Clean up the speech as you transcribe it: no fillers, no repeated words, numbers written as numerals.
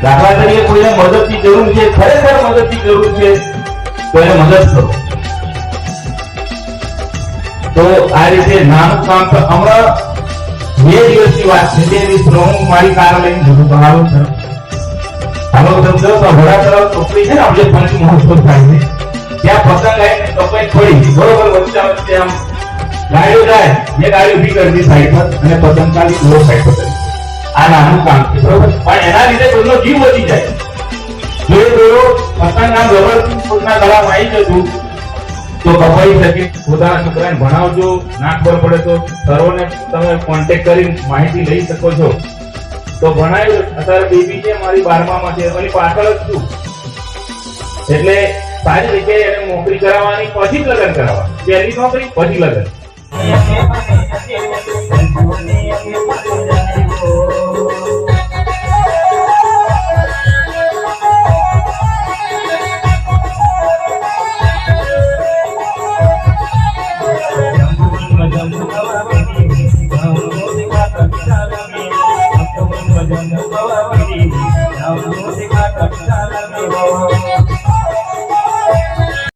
દાખલા તરીકે કોઈને મદદની જરૂર છે, ખરેખર મદદની જરૂર છે તો એને મદદ કરો. તો આ રીતે નાનું કામ હમણાં 2 દિવસની વાત છે. 2 દિવસ હું મારી કાર લઈને જતો હતો હાલો સમજો તો ઘોડા તરફ ચોકડી છે ને આપણે પંચ મહોત્સવ થાય છે ત્યાં પતંગ આવીને કપાઈ પડી બરોબર વચ્ચે આમ ગાડીઓ જાય જે ગાડી ઉભી કરી સાઈડ પર અને પતંગ કાઢી દૂર સાઈડ પર કરી. આ નાનું કામ છે બરોબર, પણ એના લીધે કોઈનો જીવ બચી જાય. જો એ દોરો પતંગ આમ રબરથી કોઈના ગળામાં આવી જતું તો કપાઈ શકે. પોતાના છોકરાને ભણાવજો, ના ખબર પડે તો સરોને તમે કોન્ટેક્ટ કરીને માહિતી લઈ શકો છો. તો ભણાવ્યું અત્યારે બેબી છે મારી 12માં છે, એની પાછળ જ છું એટલે સારી રીતે એને નોકરી કરાવવાની, પછી લગ્ન કરાવવા. પહેલી નોકરી પછી લગ્ન. Now,